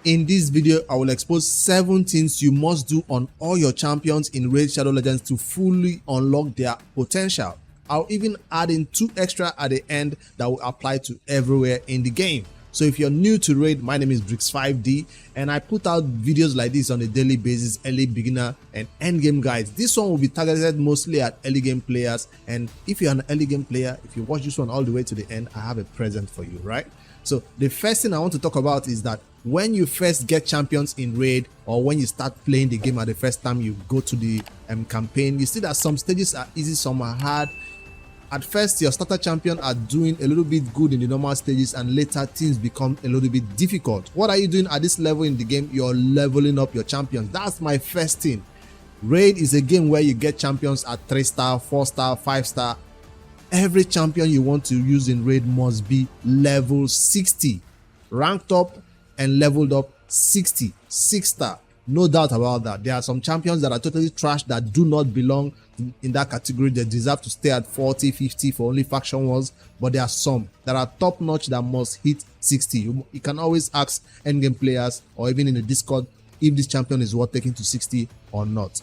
In this video, I will expose 7 things you must do on all your champions in Raid Shadow Legends to fully unlock their potential. I'll even add in 2 extra at the end that will apply to everywhere in the game. So if you're new to Raid, my name is Brix5D and I put out videos like this on a daily basis, early beginner and end game guides. This one will be targeted mostly at early game players, and if you're an early game player, if you watch this one all the way to the end, I have a present for you, right? So the first thing I want to talk about is that when you first get champions in Raid, or when you start playing the game at the first time you go to the campaign, you see that some stages are easy, some are hard. At first, your starter champion are doing a little bit good in the normal stages, and later things become a little bit difficult. What are you doing at this level in the game? You're leveling up your champions. That's my first thing. Raid is a game where you get champions at 3-star, 4-star, 5-star. Every champion you want to use in Raid must be level 60, ranked up and leveled up 60, 6-star. No doubt about that. There are some champions that are totally trash that do not belong in that category. They deserve to stay at 40, 50 for only faction wars, but there are some that are top notch that must hit 60. You can always ask endgame players or even in the Discord if this champion is worth taking to 60 or not.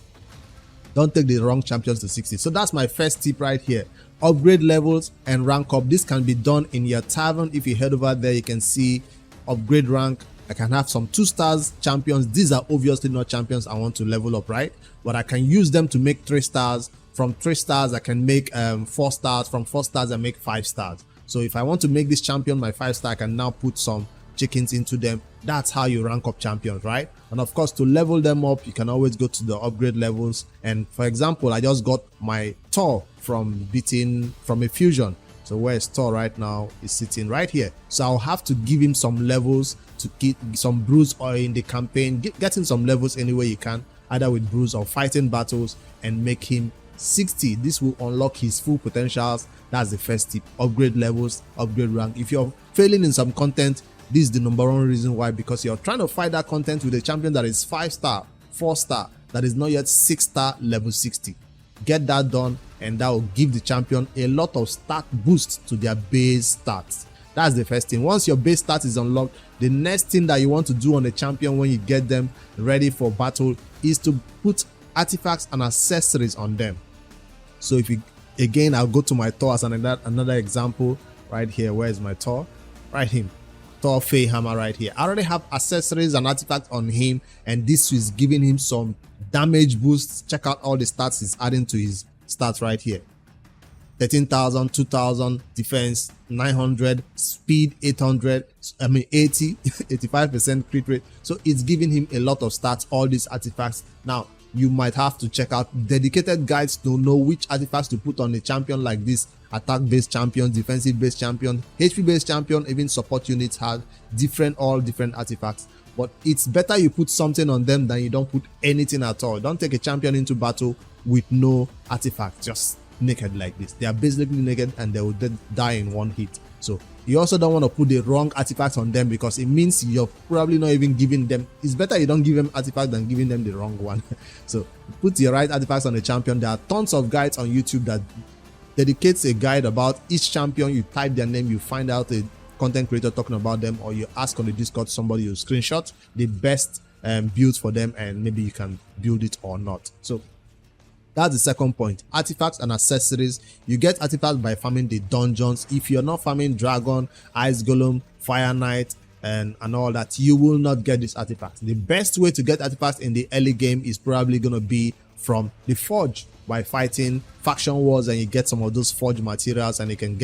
Don't take the wrong champions to 60. So that's my first tip right here. Upgrade levels and rank up. This can be done in your tavern. If you head over there, you can see upgrade rank. I can have some 2-stars champions. These are obviously not champions I want to level up, right? But I can use them to make 3 stars. From 3 stars, I can make 4 stars. From 4 stars, I make 5 stars. So if I want to make this champion my 5-star, I can now put some chickens into them. That's how you rank up champions, right? And of course, to level them up, you can always go to the upgrade levels. And for example, I just got my Thor from a fusion. So where is Thor right now? Is sitting right here. So I'll have to give him some levels to get some bruise, or in the campaign, getting some levels any way you can, either with bruise or fighting battles, and make him 60. This will unlock his full potentials. That's the first tip. Upgrade levels, upgrade rank. If you're failing in some content, this is the #1 reason why, because you're trying to fight that content with a champion that is 5-star, 4-star, that is not yet 6-star level 60. Get that done, and that will give the champion a lot of stat boost to their base stats. That's the first thing. Once your base stat is unlocked, the next thing that you want to do on a champion when you get them ready for battle is to put artifacts and accessories on them. So if you, again, I'll go to my Thor as another example right here. Where is my Thor? Right here. Thor Fey Hammer right here. I already have accessories and artifacts on him, and this is giving him some damage boosts. Check out all the stats he's adding to his stats right here. 13,000, 2,000 defense, 900 speed, 800, 80, 85% crit rate. So it's giving him a lot of stats, all these artifacts. Now you might have to check out dedicated guides to know which artifacts to put on a champion like this. Attack based champion, defensive based champion, HP based champion, even support units have all different artifacts. But it's better you put something on them than you don't put anything at all. Don't take a champion into battle with no artifact, just naked like this. They are basically naked and they will die in one hit. So you also don't want to put the wrong artifacts on them, because it means you're probably not even giving them. It's better you don't give them artifact than giving them the wrong one. So put the right artifacts on the champion. There are tons of guides on YouTube that dedicates a guide about each champion. You type their name, you find out a content creator talking about them, or you ask on the Discord somebody, you screenshot the best builds for them, and maybe you can build it or not. So that's the second point. Artifacts and accessories. You get artifacts by farming the dungeons. If you're not farming Dragon, Ice Golem, Fire Knight, and all that, you will not get these artifacts. The best way to get artifacts in the early game is probably going to be from the Forge, by fighting faction wars, and you get some of those forge materials, and you can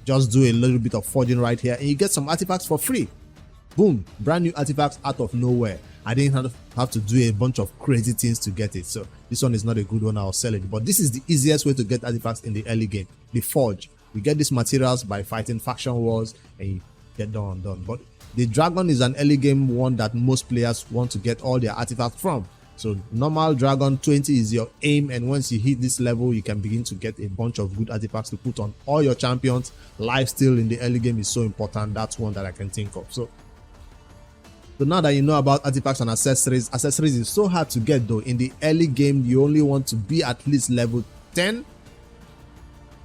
just do a little bit of forging right here, and you get some artifacts for free. Boom, brand new artifacts out of nowhere. I didn't have to do a bunch of crazy things to get it. So this one is not a good one. I'll sell it, but this is the easiest way to get artifacts in the early game. The Forge, we get these materials by fighting faction wars, and you get done. But the Dragon is an early game one that most players want to get all their artifacts from. So normal Dragon 20 is your aim, and once you hit this level, you can begin to get a bunch of good artifacts to put on all your champions. Lifesteal in the early game is so important. That's one that I can think of. So now that you know about artifacts and accessories is so hard to get though. In the early game, you only want to be at least level 10.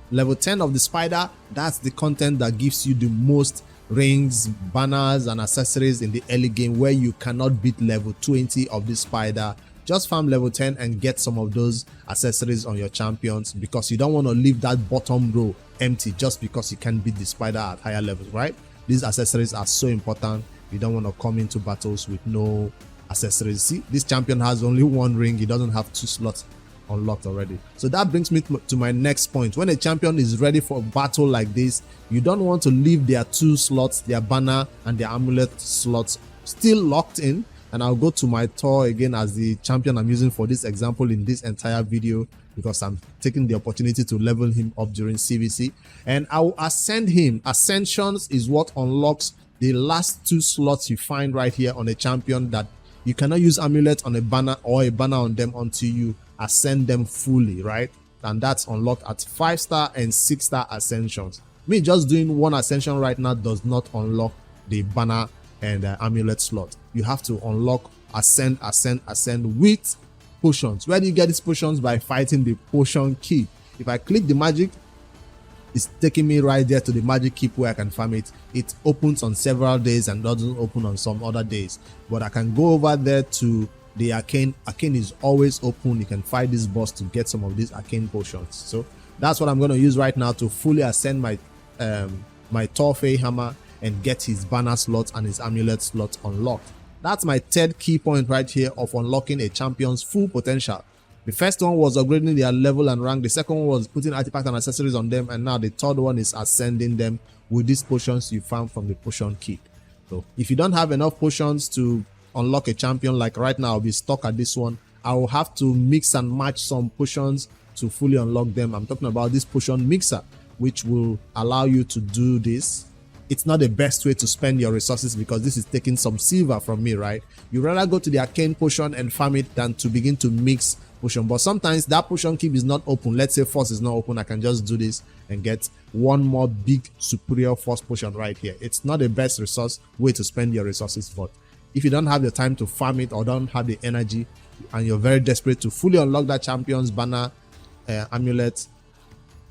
Level 10 of the spider, that's the content that gives you the most rings, banners, and accessories in the early game where you cannot beat level 20 of this spider, just farm level 10 and get some of those accessories on your champions, because you don't want to leave that bottom row empty just because you can't beat the spider at higher levels, right? These accessories are so important. You don't want to come into battles with no accessories. See, this champion has only one ring. He doesn't have 2 slots unlocked already. So that brings me to my next point. When a champion is ready for a battle like this, you don't want to leave their 2 slots, their banner and their amulet slots, still locked in. And I'll go to my Thor again as the champion I'm using for this example in this entire video, because I'm taking the opportunity to level him up during CVC, and I will ascend him. Ascensions is what unlocks the last 2 slots you find right here on a champion that you cannot use amulet on a banner or a banner on them until you ascend them fully, right? And that's unlocked at 5-star and 6-star ascensions. Me just doing 1 ascension right now does not unlock the banner and amulet slot. You have to unlock ascend with potions. Where do you get these potions? By fighting the potion keep. If I click the magic, it's taking me right there to the magic keep where I can farm it. It opens on several days and doesn't open on some other days, but I can go over there to the arcane. Arcane is always open. You can fight this boss to get some of these arcane potions. So that's what I'm going to use right now to fully ascend my my Torfey hammer and get his banner slot and his amulet slot unlocked. That's my 3rd key point right here of unlocking a champion's full potential. The first one was upgrading their level and rank. The second one was putting artifacts and accessories on them. And now the third one is ascending them with these potions you found from the potion kit. So if you don't have enough potions to unlock a champion, like right now I'll be stuck at this one, I will have to mix and match some potions to fully unlock them. I'm talking about this potion mixer, which will allow you to do this. It's not the best way to spend your resources because this is taking some silver from me, right? You rather go to the arcane potion and farm it than to begin to mix potion. But sometimes that potion keep is not open. Let's say force is not open. I can just do this and get one more big superior force potion right here. It's not the best resource way to spend your resources, but if you don't have the time to farm it or don't have the energy and you're very desperate to fully unlock that champion's banner amulet,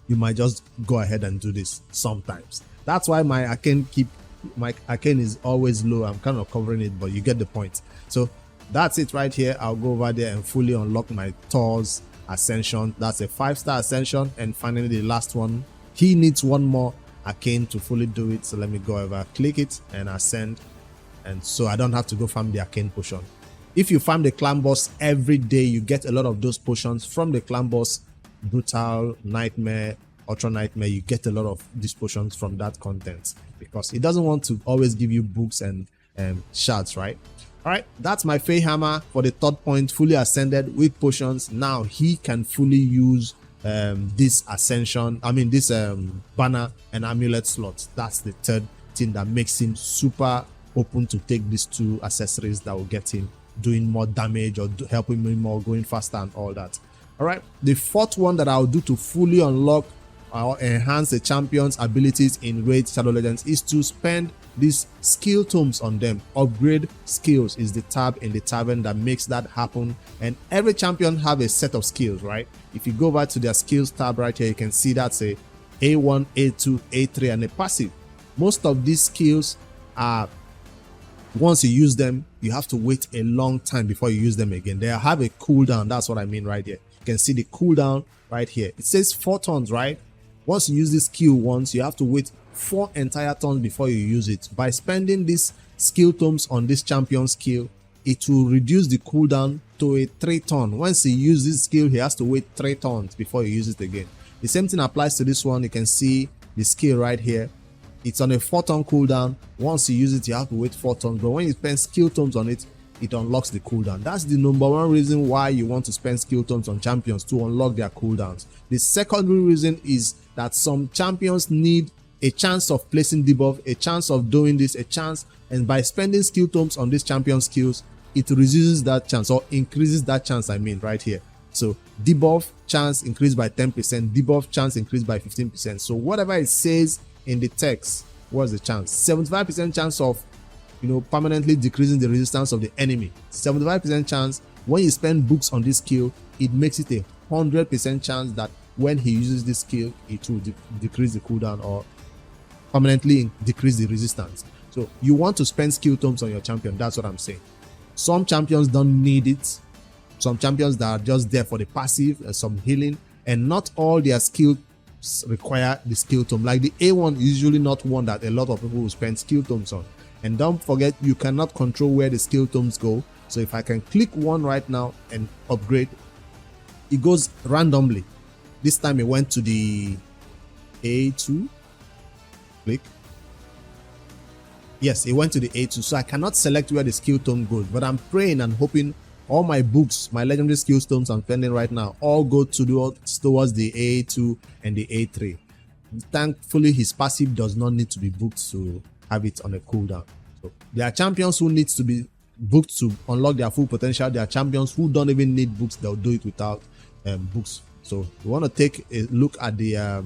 you might just go ahead and do this sometimes. That's why my arcane is always low. I'm kind of covering it, but you get the point. So that's it right here. I'll go over there and fully unlock my Thor's ascension. That's a 5-star ascension. And finally the last one, he needs one more arcane to fully do it. So let me go over, click it and ascend, and so I don't have to go farm the arcane potion. If you farm the clan boss every day, you get a lot of those potions from the clan boss. Brutal, nightmare, ultra nightmare, you get a lot of these potions from that content because it doesn't want to always give you books and shards, right? All right, that's my Fey hammer for the 3rd point, fully ascended with potions. Now he can fully use this ascension, this banner and amulet slots. That's the 3rd thing that makes him super open to take these 2 accessories that will get him doing more damage or helping him more, going faster and all that. All right, the 4th one that I'll do to fully unlock or enhance the champion's abilities in Raid Shadow Legends is to spend these skill tomes on them. Upgrade skills is the tab in the tavern that makes that happen, and every champion have a set of skills, right? If you go back to their skills tab right here, you can see that's a A1, A2, A3 and a passive. Most of these skills are, once you use them, you have to wait a long time before you use them again. They have a cooldown. That's what I mean right here. You can see the cooldown right here. It says 4 turns, right? Once you use this skill once, you have to wait 4 entire turns before you use it. By spending these skill tomes on this champion skill, it will reduce the cooldown to a 3 turn. Once he uses this skill, he has to wait 3 turns before you use it again. The same thing applies to this one. You can see the skill right here. It's on a 4 turn cooldown. Once you use it, you have to wait 4 turns. But when you spend skill tomes on it, it unlocks the cooldown. That's the #1 reason why you want to spend skill tomes on champions, to unlock their cooldowns. The secondary reason is that some champions need a chance of placing debuff, a chance of doing this, a chance, and by spending skill tomes on these champion skills, it reduces that chance or increases that chance, right here. So debuff chance increased by 10%, debuff chance increased by 15%. So whatever it says in the text, what's the chance? 75% chance of permanently decreasing the resistance of the enemy. 75% chance. When you spend books on this skill, it makes it a 100% chance that when he uses this skill, it will decrease the cooldown or permanently decrease the resistance. So you want to spend skill tomes on your champion. That's what I'm saying. Some champions don't need it. Some champions that are just there for the passive, some healing, and not all their skills require the skill tome. Like the A1 is usually not one that a lot of people will spend skill tomes on. And don't forget, you cannot control where the skill tomes go. So if I can click one right now and upgrade, it goes randomly. This time it went to the A2. Click. Yes, it went to the A2. So I cannot select where the skill tome goes, but I'm praying and hoping all my books, my legendary skill stones I'm spending right now, all go towards the A2 and the A3. Thankfully, his passive does not need to be booked to have it on a cooldown. So there are champions who needs to be booked to unlock their full potential. There are champions who don't even need books; they'll do it without books. So you want to take a look at the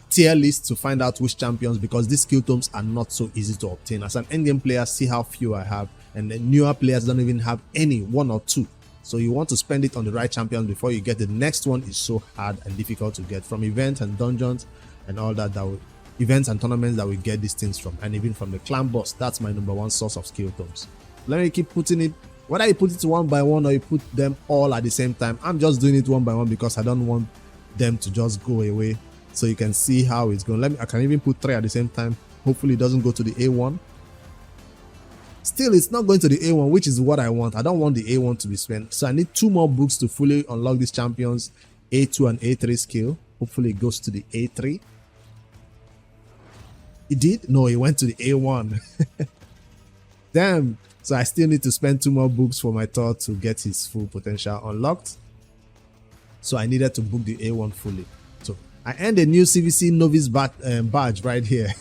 tier list to find out which champions, because these skill tomes are not so easy to obtain. As an endgame player, see how few I have, and the newer players don't even have any, one or two. So you want to spend it on the right champions before you get the next one. Is so hard and difficult to get from events and dungeons and all that. Events and tournaments that we get these things from, and even from the clan boss. That's my number one source of skill tomes. Let me keep putting it. Whether you put it one by one or you put them all at the same time, I'm just doing it one by one because I don't want them to just go away. So you can see how it's going. I can even put 3 at the same time. Hopefully it doesn't go to the A1. Still, it's not going to the A1, which is what I want. I don't want the A1 to be spent. So I need 2 more books to fully unlock these champions, A2 and A3 skill. Hopefully it goes to the A3. It did? No, it went to the A1. Damn. So I still need to spend 2 more books for my Thor to get his full potential unlocked. So I needed to book the A1 fully. So I earned a new CVC novice badge right here.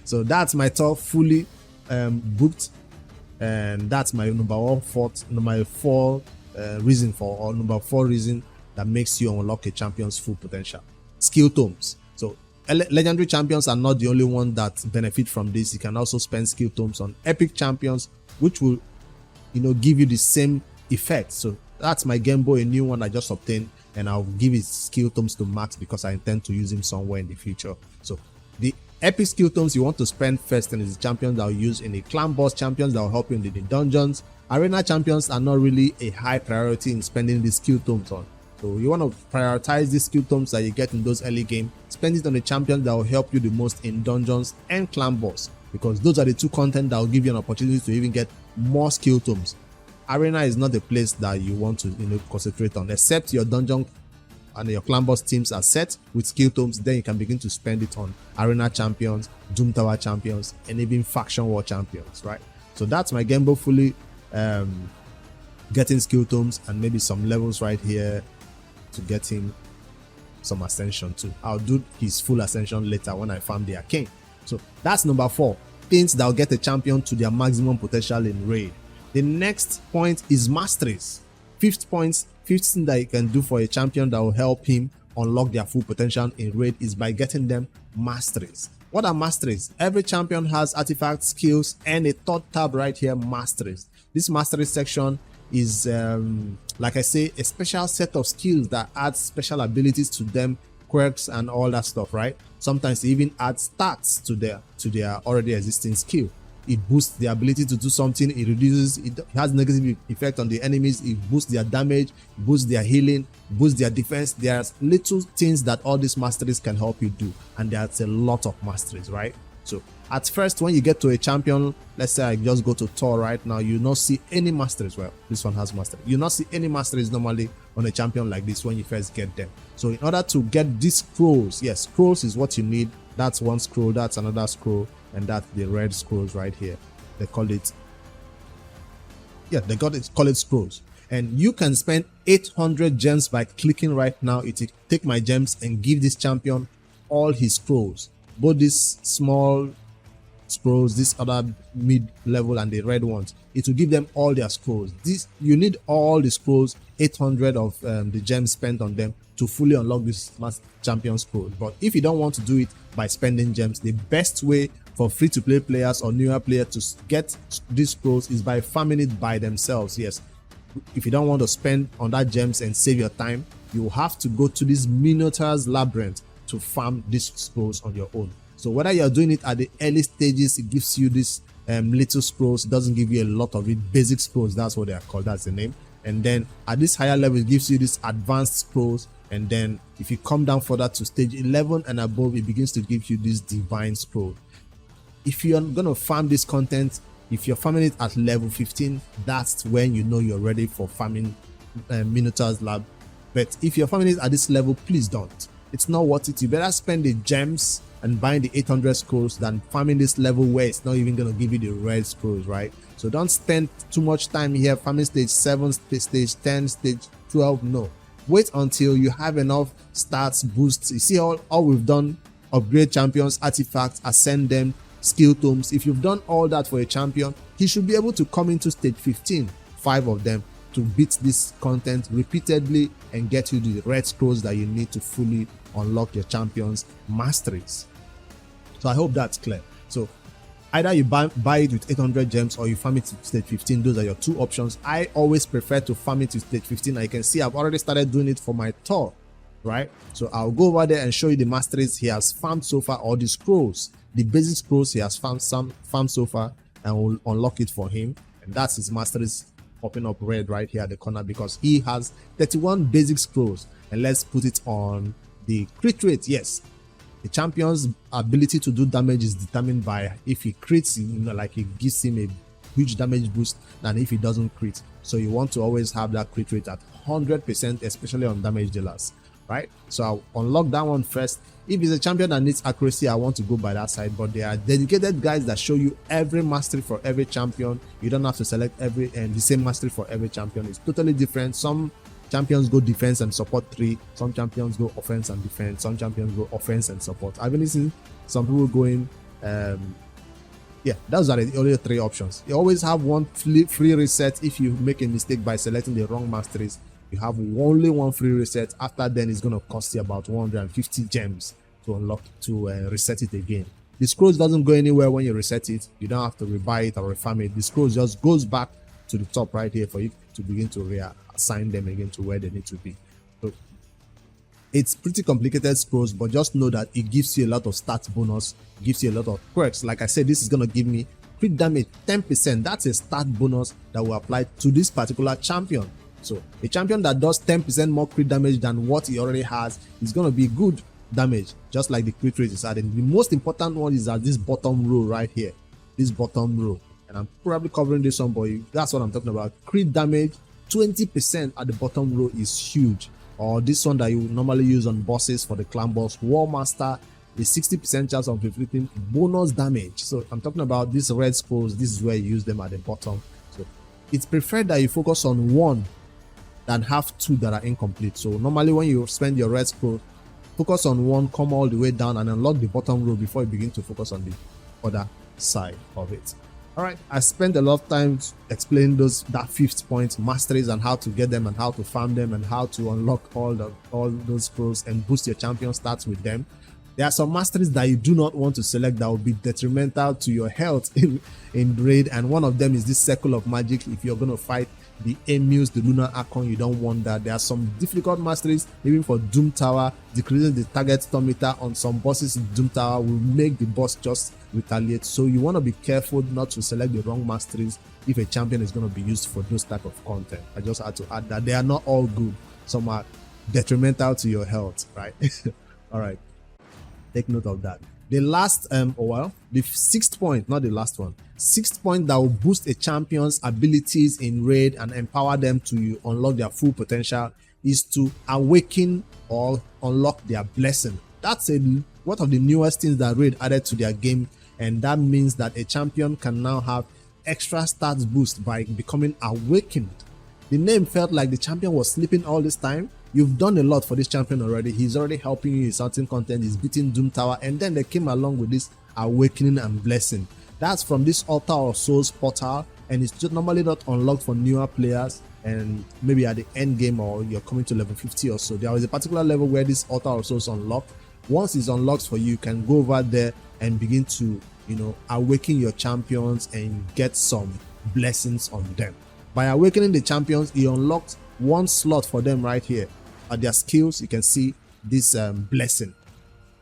So that's my Thor fully booked. And that's my number 4 reason that makes you unlock a champion's full potential. Skill tomes. So legendary champions are not the only one that benefit from this. You can also spend skill tomes on epic champions, which will give you the same effect. So that's my Game Boy, a new one I just obtained, and I'll give his skill tomes to Max because I intend to use him somewhere in the future. So the epic skill tomes you want to spend first, and is the champions that will use in the clan boss, champions that will help you in the dungeons. Arena champions are not really a high priority in spending these skill tomes on. So you want to prioritize these skill tomes that you get in those early game. Spend it on the champions that will help you the most in dungeons and clan boss, because those are the 2 content that will give you an opportunity to even get more skill tomes. Arena is not the place that you want to concentrate on, except your dungeon and your clan boss teams are set with skill tomes. Then you can begin to spend it on arena champions, Doom Tower champions, and even faction war champions, right? So that's my Game Boy fully getting skill tomes and maybe some levels right here to get him some ascension too. I'll do his full ascension later when I farm the arcane. So that's number 4, things that will get a champion to their maximum potential in raid. The next point is masteries. 5th thing that you can do for a champion that will help him unlock their full potential in raid is by getting them masteries. What are masteries? Every champion has artifacts, skills, and a 3rd tab right here, masteries. This mastery section is like I say, a special set of skills that adds special abilities to them, quirks and all that stuff, right? Sometimes they even add stats to their already existing skill. It boosts the ability to do something, it has negative effect on the enemies, it boosts their damage, boosts their healing, boosts their defense. There's little things that all these masteries can help you do, and there's a lot of masteries, right? So at first, when you get to a champion, let's say I just go to Thor right now, you not see any masteries. Well, this one has mastery. You not see any masteries normally on a champion like this when you first get them. So in order to get these scrolls, yes, scrolls is what you need. That's one scroll, that's another scroll, and that's the red scrolls right here. They call it, call it scrolls. And you can spend 800 gems by clicking right now. It will take my gems and give this champion all his scrolls, both these small scrolls, this other mid-level, and the red ones. It will give them all their scrolls. You need all the scrolls, 800 of the gems spent on them to fully unlock this champion scroll. But if you don't want to do it by spending gems, the best way for free-to-play players or newer players to get these scrolls is by farming it by themselves. Yes, if you don't want to spend on that gems and save your time, you have to go to this Minotaur's Labyrinth. to farm these scrolls on your own. So whether you're doing it at the early stages, it gives you this little scrolls. It doesn't give you a lot of it. Basic scrolls, that's what they are called, that's the name. And then at this higher level, it gives you this advanced scrolls. And then if you come down further to stage 11 and above, it begins to give you this divine scroll. If you're gonna farm this content, if you're farming it at level 15, that's when you know you're ready for farming Minotaur's Lab. But if you're farming it at this level, please don't. It's not worth it. You better spend the gems and buying the 800 scrolls than farming this level where it's not even gonna give you the red scrolls, right? So don't spend too much time here farming stage 7, stage 10, stage 12. No, wait until you have enough stats boosts. You see all we've done: upgrade champions, artifacts, ascend them, skill tomes. If you've done all that for a champion, he should be able to come into stage 15, 5 of them, to beat this content repeatedly and get you the red scrolls that you need to fully unlock your champion's masteries. So I hope that's clear. So either you buy it with 800 gems or you farm it to stage 15. Those are your two options. I always prefer to farm it to stage 15. I can see I've already started doing it for my Thor, right? So I'll go over there and show you the masteries he has farmed so far, or the scrolls, the basic scrolls he has farmed so far, and we'll unlock it for him. And that's his masteries popping up red right here at the corner, because he has 31 basic scrolls. And let's put it on the crit rate. Yes, the champion's ability to do damage is determined by if he crits, like it gives him a huge damage boost, than if he doesn't crit. So you want to always have that crit rate at 100%, especially on damage dealers, right? So I'll unlock that one first. If it's a champion that needs accuracy, I want to go by that side, but there are dedicated guides that show you every mastery for every champion. You don't have to select the same mastery for every champion. It's totally different. Some champions go defense and support 3, some champions go offense and defense, some champions go offense and support. I've been seen some people going those are the only 3 options. You always have one free reset. If you make a mistake by selecting the wrong masteries, you have only one free reset. After then, it's going to cost you about 150 gems to unlock reset it again. The scrolls doesn't go anywhere when you reset it. You don't have to rebuy it or refarm it. The scrolls just goes back to the top right here for you to begin to reassign them again to where they need to be. So it's pretty complicated scrolls, but just know that it gives you a lot of stats bonus, gives you a lot of perks. Like I said, this is going to give me crit damage 10%. That's a stat bonus that will apply to this particular champion. So a champion that does 10% more crit damage than what he already has is going to be good damage, just like the crit rate is adding. The most important one is at this bottom row right here, this bottom row. And I'm probably covering this one, but that's what I'm talking about. Crit damage 20% at the bottom row is huge. Or this one that you normally use on bosses for the clan boss, War Master, the 60% chance of inflicting bonus damage. So I'm talking about these red scrolls. This is where you use them at the bottom. So it's preferred that you focus on 1 than have 2 that are incomplete. So normally when you spend your red scroll, focus on 1, come all the way down and unlock the bottom row before you begin to focus on the other side of it. All right, I spent a lot of time explaining that 5th point, masteries, and how to get them and how to farm them and how to unlock all those scrolls and boost your champion stats with them. There are some masteries that you do not want to select that will be detrimental to your health in raid, and one of them is this Circle of Magic. If you're going to fight the Emus, the Lunar Archon, you don't want that. There are some difficult masteries, even for Doom Tower. Decreasing the target storm meter on some bosses in Doom Tower will make the boss just retaliate. So you want to be careful not to select the wrong masteries if a champion is going to be used for those type of content. I just had to add that they are not all good. Some are detrimental to your health, right? All right, take note of that. The last the 6th point, not the last one, 6th point that will boost a champion's abilities in raid and empower them to unlock their full potential is to awaken or unlock their blessing. That's one of the newest things that raid added to their game, and that means that a champion can now have extra stats boost by becoming awakened. The name felt like the champion was sleeping all this time. You've done a lot for this champion already. He's already helping you in certain content. He's beating Doom Tower, and then they came along with this awakening and blessing. That's from this Altar of Souls portal, and it's just normally not unlocked for newer players and maybe at the end game, or you're coming to level 50 or so. There is a particular level where this Altar of Souls unlocked. Once it's unlocked for you, you can go over there and begin to awaken your champions and get some blessings on them. By awakening the champions, you unlocked 1 slot for them right here. At their skills, you can see this blessing.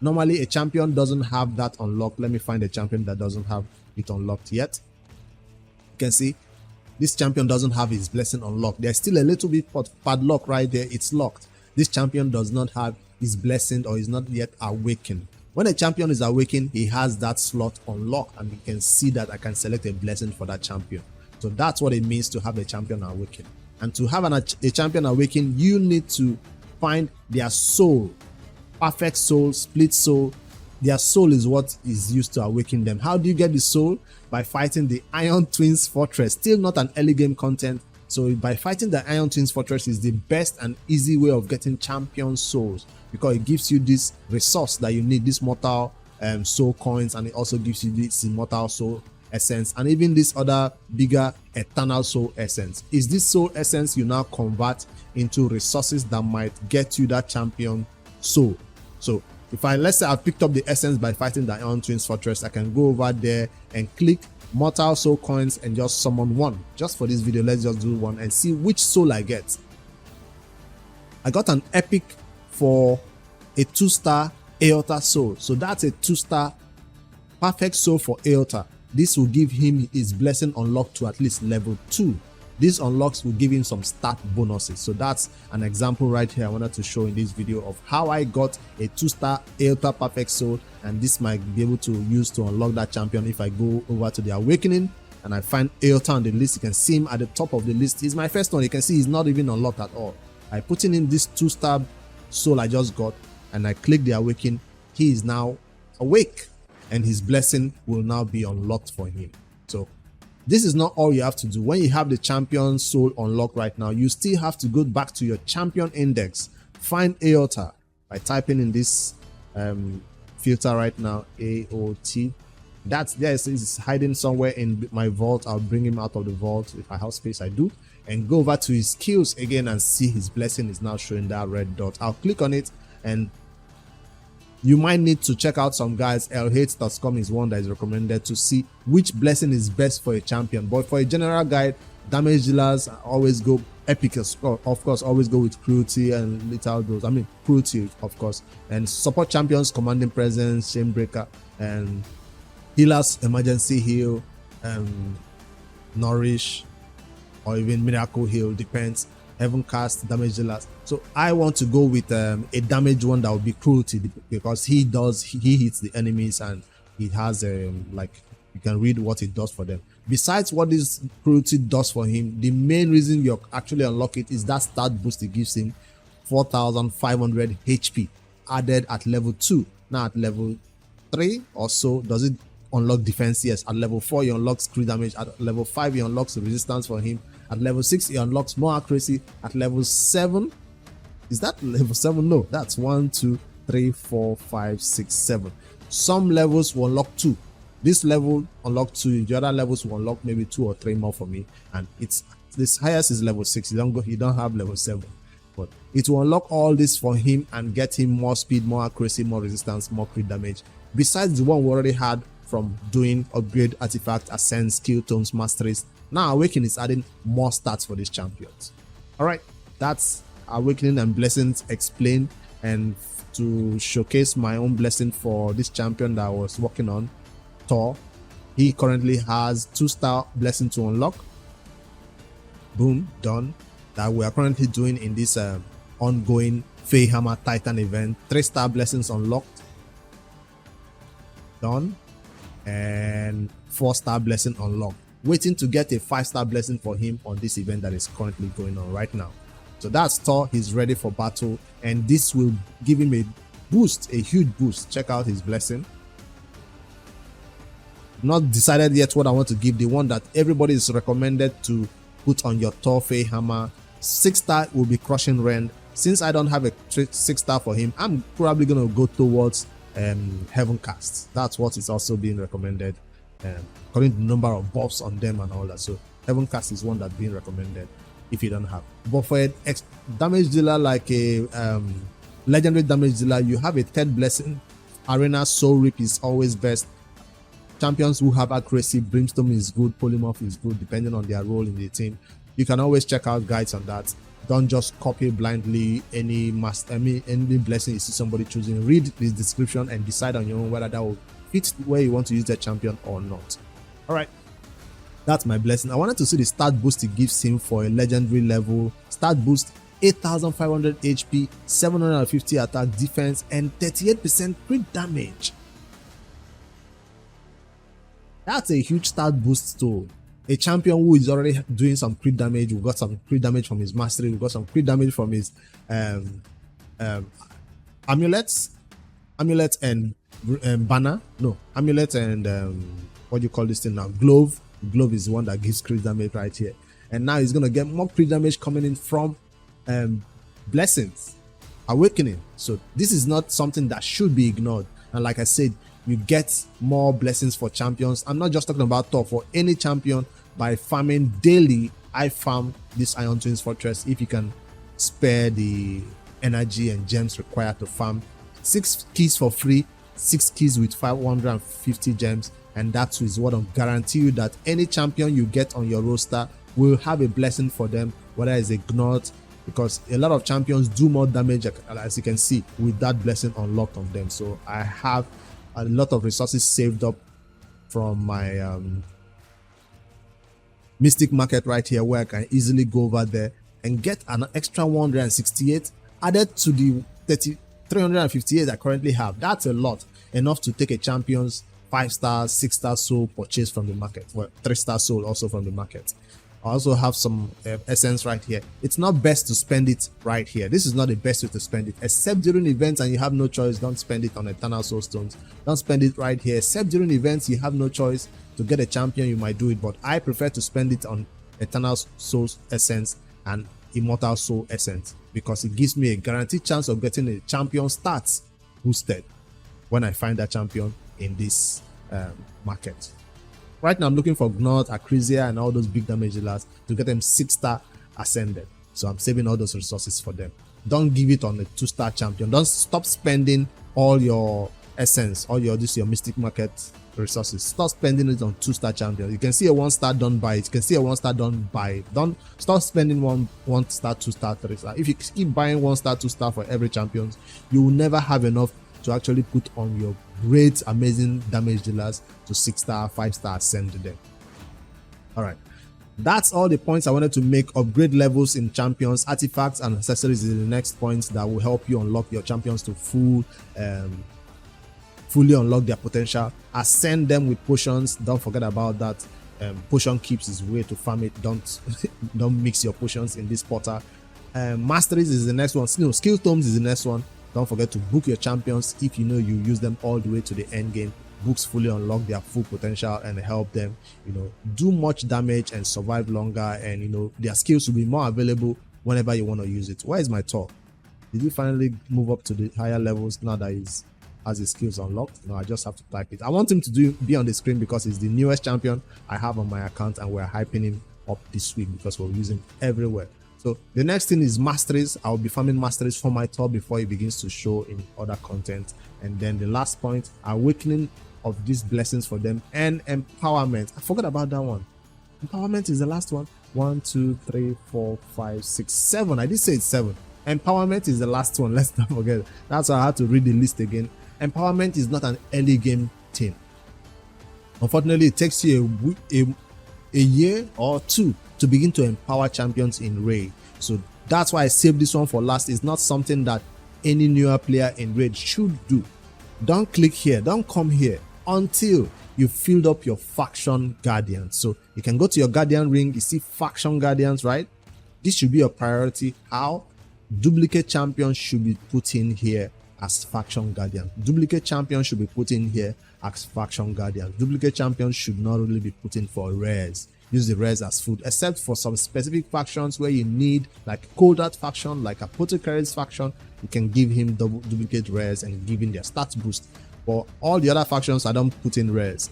Normally, a champion doesn't have that unlocked. Let me find a champion that doesn't have it unlocked yet. You can see this champion doesn't have his blessing unlocked. There's still a little bit of padlock right there. It's locked. This champion does not have his blessing or is not yet awakened. When a champion is awakened, he has that slot unlocked, and you can see that I can select a blessing for that champion. So that's what it means to have a champion awakened. And to have a champion awakened, you need to find their soul, perfect soul, split soul. Their soul is what is used to awaken them. How do you get the soul? By fighting the Iron Twins Fortress. Still not an early game content. So by fighting the Iron Twins Fortress is the best and easy way of getting champion souls, because it gives you this resource that you need, this mortal soul coins, and it also gives you this immortal soul essence, and even this other bigger eternal soul essence. Is this soul essence you now convert into resources that might get you that champion soul. So if let's say I picked up the essence by fighting the Iron Twins Fortress, I can go over there and click mortal soul coins and just summon one. Just for this video, let's just do one and see which soul I get. I got an epic for a 2-star Aorta soul. So that's a 2-star perfect soul for Aorta. This will give him his blessing unlocked to at least level 2. This unlocks will give him some stat bonuses. So that's an example right here I wanted to show in this video of how I got a 2-star Aorta perfect soul, and this might be able to use to unlock that champion. If I go over to the awakening and I find Aorta on the list, you can see him at the top of the list. He's my first one. You can see he's not even unlocked at all. I put in this 2-star soul I just got and I click the awaken. He is now awake and his blessing will now be unlocked for him. So this is not all you have to do. When you have the champion soul unlocked right now, you still have to go back to your champion index, find Aorta by typing in this filter right now, AOT. That's there, it's hiding somewhere in my vault. I'll bring him out of the vault. If I have space, I do, and go over to his skills again and see his blessing is now showing that red dot. I'll click on it, and you might need to check out some guys. lhates.com is one that is recommended to see which blessing is best for a champion. But for a general guide, damage dealers always go epic, of course, always go with cruelty and little dose. I mean cruelty, of course, and support champions, commanding presence, shame breaker, and healers, emergency heal, nourish, or even miracle heal, depends. Heaven cast, damage dealers. So I want to go with a damage one that will be cruelty, because he hits the enemies and he has like, you can read what it does for them. Besides what this cruelty does for him, the main reason you actually unlock it is that stat boost it gives him. 4,500 HP added at level 2. Now at level 3 or so, does it unlock defense? Yes. At level 4 you unlock crit damage. At level 5 you unlocks resistance for him. At level 6 it unlocks more accuracy. At level 7, is that level 7? No, that's 1, 2, 3, 4, 5, 6, 7. Some levels will unlock 2. This level unlock 2, the other levels will unlock maybe 2 or 3 more for me, and it's this highest is level 6. You don't have level 7, but it will unlock all this for him and get him more speed, more accuracy, more resistance, more crit damage, besides the one we already had from doing upgrade, artifact, ascend, skill tomes, masteries. Now awakening is adding more stats for these champions. All right, that's awakening and blessings explained. And to showcase my own blessing for this champion that I was working on, Thor, he currently has 2-star blessing to unlock. Boom, done. That we are currently doing in this ongoing Feyhammer Titan event. 3-star blessings unlocked, done, and 4-star blessing unlocked. Waiting to get a 5-star blessing for him on this event that is currently going on right now. So that's Thor. He's ready for battle, and this will give him a boost, a huge boost. Check out his blessing. Not decided yet what I want to give. The one that everybody is recommended to put on your Thor Feyhammer. 6-star will be Crushing Rend. Since I don't have a 6-star for him, I'm probably going to go towards Heaven Cast. That's what is also being recommended, according to the number of buffs on them and all that. So Heaven Cast is one that's being recommended if you don't have. But for a damage dealer like a legendary damage dealer, you have a 3rd blessing. Arena Soul Rip is always best. Champions who have accuracy, Brimstone is good, Polymorph is good, depending on their role in the team. You can always check out guides on that. Don't just copy blindly any blessing you see somebody choosing. Read the description and decide on your own whether that will fit where you want to use the champion or not. All right, that's my blessing. I wanted to see the stat boost it gives him for a legendary level. Stat boost: 8,500 HP, 750 attack, defense, and 38% crit damage. That's a huge stat boost to a champion who is already doing some crit damage. We got some crit damage from his mastery. We got some crit damage from his amulets and banner. No, amulet and what do you call this thing now? Glove. Glove is the one that gives crit damage right here. And now he's gonna get more crit damage coming in from blessings, awakening. So this is not something that should be ignored. And like I said, you get more blessings for champions. I'm not just talking about top, for any champion. By farming daily, I farm this Iron Twins Fortress. If you can spare the energy and gems required to farm, 6 keys for free, 6 keys with 550 gems, and that is what I'll guarantee you that any champion you get on your roster will have a blessing for them, whether it's a Gnot, because a lot of champions do more damage, as you can see, with that blessing unlocked on them. So I have a lot of resources saved up from my Mystic Market right here, where I can easily go over there and get an extra 168 added to the 358 I currently have. That's a lot, enough to take a champion's 5-star, 6-star soul purchase from the market. Well, 3-star soul also from the market. I also have some essence right here. It's not best to spend it right here. This is not the best way to spend it, except during events and you have no choice. Don't spend it on Eternal Soul Stones. Don't spend it right here, except during events you have no choice. To get a champion you might do it, but I prefer to spend it on Eternal Soul Essence and Immortal Soul Essence, because it gives me a guaranteed chance of getting a champion stats boosted when I find that champion in this market. Right now I'm looking for Gnot, Acrisia, and all those big damage dealers to get them 6-star ascended. So I'm saving all those resources for them. Don't give it on a 2-star champion. Don't stop spending all your essence, all your Mystic Market resources. Stop spending it on 2-star champions. You can see a 1-star done by it. You can see a 1-star done by it. Don't stop spending 1-star, 2-star, 3-star. If you keep buying 1-star, 2-star for every champion, you will never have enough to actually put on your great, amazing damage dealers to 6-star, 5-star ascend them. All right, that's all the points I wanted to make. Upgrade levels in champions, artifacts, and accessories is the next points that will help you unlock your champions to fully unlock their potential. Ascend them with potions. Don't forget about that. Potion keeps is way to farm it. Don't mix your potions in this portal. Masteries is the next one. No, skill tomes is the next one. Don't forget to book your champions if you know you use them all the way to the end game. Books fully unlock their full potential and help them, do much damage and survive longer, and their skills will be more available whenever you want to use it. Where is my talk? Did he finally move up to the higher levels now that he's has his skills unlocked? No, I just have to type it. I want him to be on the screen because he's the newest champion I have on my account, and we're hyping him up this week because we're using him everywhere. So the next thing is Masteries. I'll be farming Masteries for my top before it begins to show in other content. And then the last point, awakening of these blessings for them, and empowerment. I forgot about that one. Empowerment is the last one. 1, 2, 3, 4, 5, 6, 7. I did say it's 7. Empowerment is the last one. Let's not forget. That's why I had to read the list again. Empowerment is not an early game thing. Unfortunately, it takes you a year or 2 to begin to empower champions in raid. So that's why I saved this one for last. It's not something that any newer player in raid should do. Don't click here, don't come here until you filled up your faction guardians. So you can go to your guardian ring, you see faction guardians, right? This should be a priority. How? Duplicate champions should be put in here as faction guardians. Duplicate champions should be put in here as faction guardians. Duplicate champions should not really be put in for rares. Use the rares as food, except for some specific factions where you need, like Cold Art faction, like Apothecary's faction, you can give him duplicate rares and give him their stats boost. For all the other factions, I don't put in rares.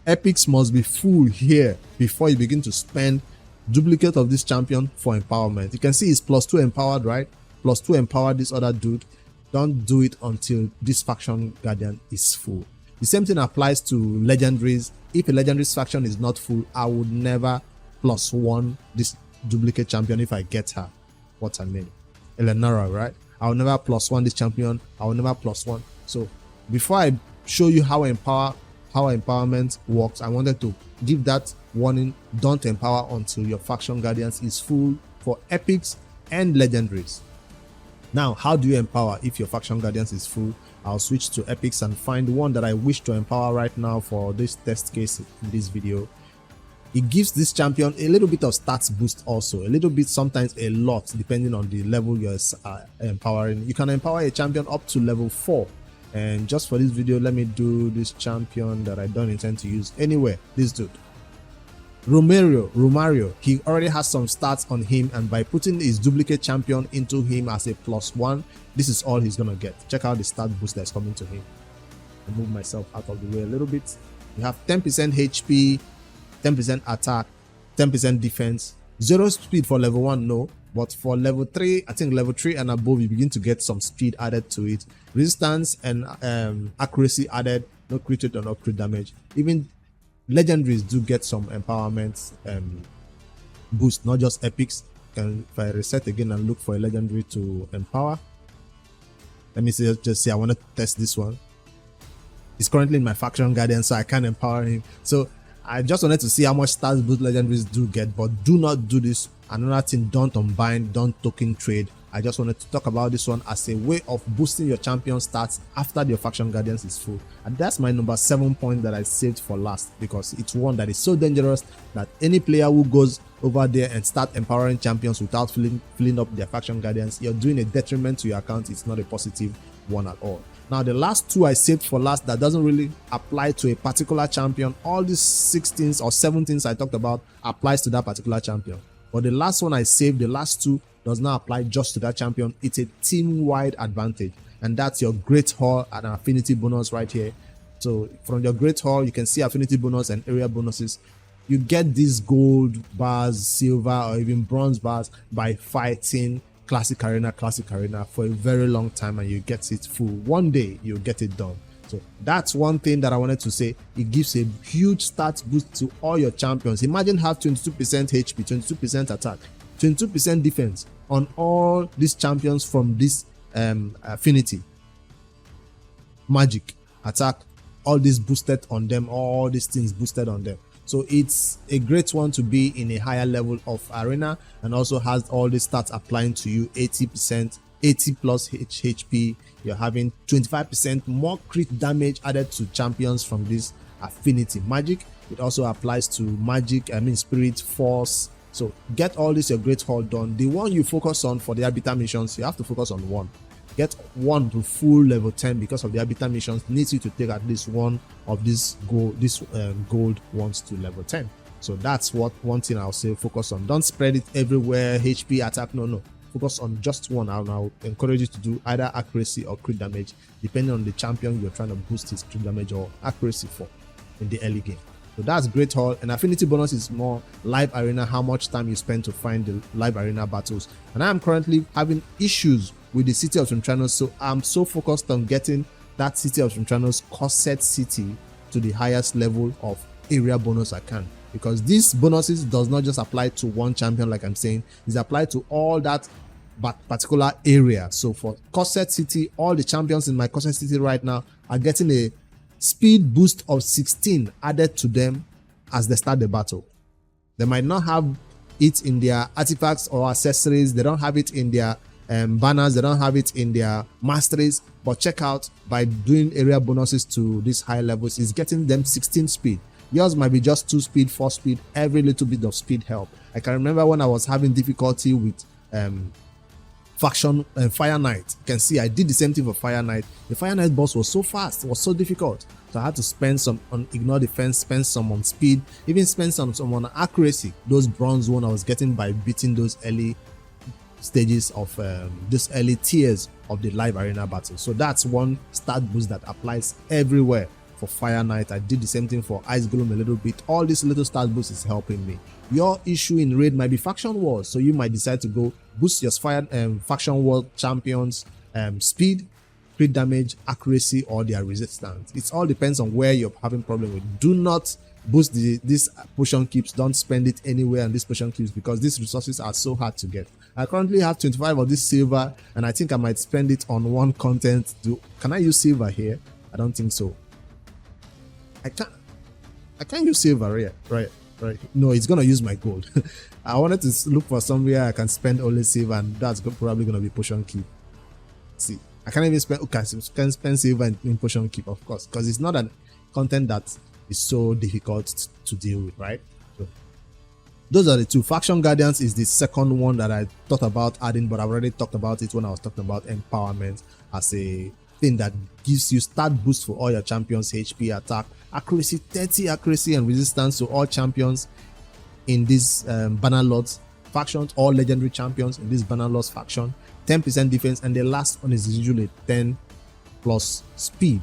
Epics must be full here before you begin to spend duplicate of this champion for empowerment. You can see it's +2 empowered, right? +2 empowered this other dude. Don't do it until this faction guardian is full. The same thing applies to legendaries. If a legendary's faction is not full, I would never +1 this duplicate champion if I get her. what's her name, Eleonora, right? I'll never +1 this champion. I'll never +1. So before I show you how empowerment works, I wanted to give that warning: don't empower until your faction guardians is full for epics and legendaries. Now, how do you empower if your faction guardians is full? I'll switch to epics and find one that I wish to empower right now for this test case in this video. It gives this champion a little bit of stats boost, also a little bit, sometimes a lot, depending on the level you're empowering. You can empower a champion up to level 4, and just for this video, let me do this champion that I don't intend to use anywhere. This dude, Romario, he already has some stats on him, and by putting his duplicate champion into him as a +1, this is all he's gonna get. Check out the stat boost that's coming to him. I'll move myself out of the way a little bit. You have 10% HP, 10% attack, 10% defense, 0 speed for level 1, no, but for level 3, I think level 3 and above, you begin to get some speed added to it, resistance and accuracy added, no crit rate or no crit damage. Even legendaries do get some empowerment boost, not just epics. If I reset again and look for a legendary to empower, let me see, just say I want to test this one. He's currently in my faction guardian, so I can't empower him. So I just wanted to see how much stats boost legendaries do get, but do not do this. Another thing, don't unbind, don't token trade. I just wanted to talk about this one as a way of boosting your champion stats after your faction guardians is full. And that's my number 7 point that I saved for last, because it's one that is so dangerous that any player who goes over there and start empowering champions without filling up their faction guardians, you're doing a detriment to your account. It's not a positive one at all. Now, the last 2 I saved for last that doesn't really apply to a particular champion. All these 16s or 17s I talked about applies to that particular champion. But the last one I saved, the last 2, does not apply just to that champion. It's a team-wide advantage, and that's your Great Hall and affinity bonus right here. So from your Great Hall, you can see affinity bonus and area bonuses. You get these gold bars, silver, or even bronze bars by fighting classic arena for a very long time, and you get it full. One day you'll get it done. So that's one thing that I wanted to say. It gives a huge stat boost to all your champions. Imagine have 22% HP, 22% attack, 22% defense on all these champions from this affinity, magic, attack, all this boosted on them, all these things boosted on them. So it's a great one to be in a higher level of arena, and also has all the stats applying to you: 80%, 80 plus HP. You're having 25% more crit damage added to champions from this affinity magic. It also applies to magic, spirit, force. So get all this your Great Hall done. The one you focus on for the arbiter missions, you have to focus on 1. Get 1 to full level 10, because of the arbiter missions needs you to take at least 1 of these gold ones to level 10. So that's one thing I'll say focus on. Don't spread it everywhere. HP, attack, no. Focus on just 1. I'll encourage you to do either accuracy or crit damage, depending on the champion you're trying to boost his crit damage or accuracy for in the early game. So that's Great Hall. And affinity bonus is more live arena, how much time you spend to find the live arena battles. And I'm currently having issues with the City of Trintranos, so I'm so focused on getting that City of Trintranos corset city to the highest level of area bonus I can, because these bonuses does not just apply to one champion, like I'm saying, it's applied to all that particular area. So for corset city, all the champions in my corset city right now are getting a speed boost of 16 added to them as they start the battle. They might not have it in their artifacts or accessories, they don't have it in their banners, they don't have it in their masteries, but check out, by doing area bonuses to these high levels, is getting them 16 speed. Yours might be just 2 speed, 4 speed. Every little bit of speed help. I can remember when I was having difficulty with faction Fire Knight. You can see I did the same thing for Fire Knight. The Fire Knight boss was so fast, it was so difficult, so I had to spend some on ignore defense, spend some on speed, even spend some on accuracy. Those bronze one I was getting by beating those early stages of this early tiers of the live arena battle. So that's one stat boost that applies everywhere for Fire Knight. I did the same thing for Ice Golem a little bit. All this little stat boost is helping me. Your issue in raid might be faction wars, so you might decide to go boost your faction war champions speed, crit damage, accuracy, or their resistance. It all depends on where you're having problem with. Do not boost this potion keeps. Don't spend it anywhere on these potion keeps, because these resources are so hard to get. I currently have 25 of this silver, and I think I might spend it on one content. Can I use silver here? I don't think so. I can't use silver here, right? No, it's gonna use my gold. I wanted to look for somewhere I can spend only silver, and that's probably gonna be potion keep. See, I can't even spend. Okay, so can spend silver in potion keep, of course, because it's not a content that is so difficult to deal with, right? So those are the two. Faction Guardians is the second one that I thought about adding, but I've already talked about it when I was talking about empowerment as a thing that gives you stat boost for all your champions, HP, attack, accuracy, 30 accuracy and resistance to all champions in this banner lords factions, all legendary champions in this banner lords faction, 10% defense, and the last one is usually 10 plus speed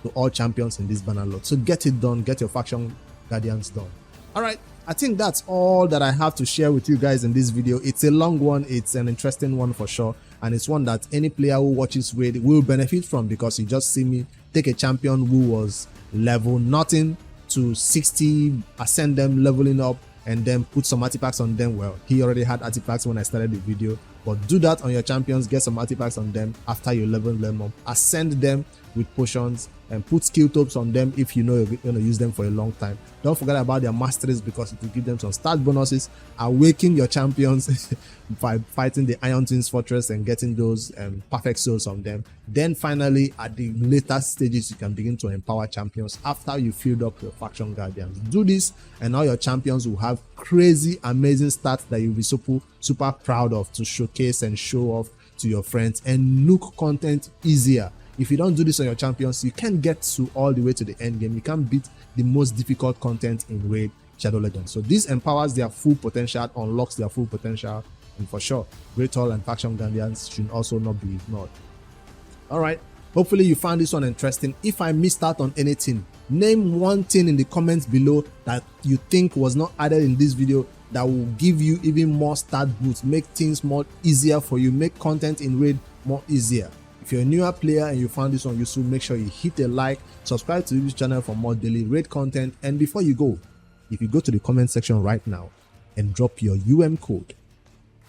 to all champions in this banner lord. So get it done, get your Faction Guardians done. All right, I think that's all that I have to share with you guys in this video. It's a long one, it's an interesting one for sure, and it's one that any player who watches Raid will benefit from, because you just see me take a champion who was level nothing to 60, ascend them, leveling up, and then put some artifacts on them. Well, he already had artifacts when I started the video, but do that on your champions, get some artifacts on them after you level them up, ascend them with potions, and put skill topes on them if you know you're going to use them for a long time. Don't forget about their masteries, because it will give them some stat bonuses. Awaken your champions by fighting the Iron Twins Fortress and getting those perfect souls on them. Then finally, at the later stages, you can begin to empower champions after you filled up your Faction Guardians. Do this and all your champions will have crazy, amazing stats that you'll be super proud of to showcase and show off to your friends and look content easier. If you don't do this on your champions, you can't get to all the way to the end game. You can't beat the most difficult content in Raid Shadow Legends. So this empowers their full potential, unlocks their full potential, and for sure, Great Hall and Faction Guardians should also not be ignored. All right, hopefully you found this one interesting. If I missed out on anything, name one thing in the comments below that you think was not added in this video that will give you even more stat boosts, make things more easier for you, make content in Raid more easier. If you're a newer player and you found this one useful, make sure you hit a like, subscribe to this channel for more daily Raid content. And before you go, if you go to the comment section right now and drop your code,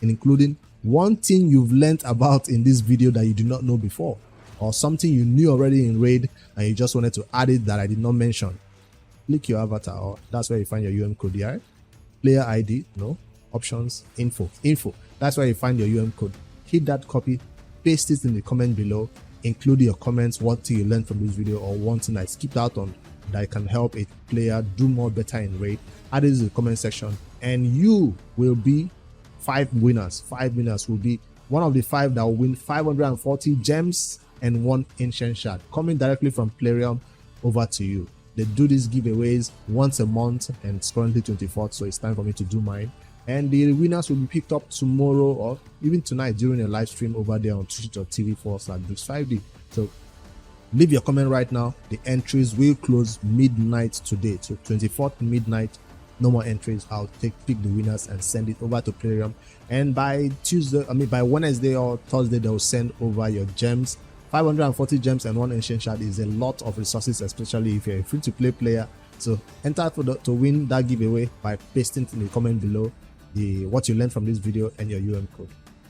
including one thing you've learned about in this video that you did not know before, or something you knew already in Raid and you just wanted to add it that I did not mention, click your avatar, or that's where you find your code here. Player ID, no, options, info. That's where you find your code. Hit that copy, paste it in the comment below, include your comments, what you learned from this video, or one thing I skipped out on that can help a player do more better in Raid. Add it in the comment section, and you will be 5 winners. 5 winners will be one of the 5 that will win 540 gems and 1 ancient shard coming directly from Plarium over to you. They do these giveaways once a month, and it's currently 24th, so it's time for me to do mine. And the winners will be picked up tomorrow or even tonight during a live stream over there on twitch.tv/Bricks5D. So leave your comment right now. The entries will close midnight today, so 24th midnight. No more entries. I'll pick the winners and send it over to Plarium. And by by Wednesday or Thursday, they'll send over your gems. 540 gems and 1 ancient shard is a lot of resources, especially if you're a free-to-play player. So enter to win that giveaway by pasting in the comment below what you learned from this video and your code.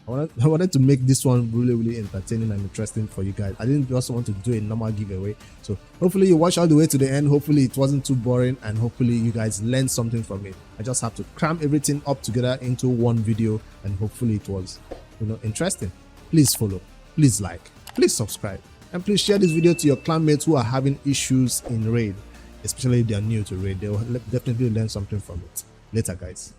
I wanted to make this one really entertaining and interesting for you guys. I didn't just want to do a normal giveaway. So hopefully you watch all the way to the end. Hopefully it wasn't too boring, and hopefully you guys learned something from it. I just have to cram everything up together into one video, and hopefully it was interesting. Please follow, please like, please subscribe, and please share this video to your clanmates who are having issues in Raid, especially if they are new to Raid. They will definitely learn something from it. Later, guys.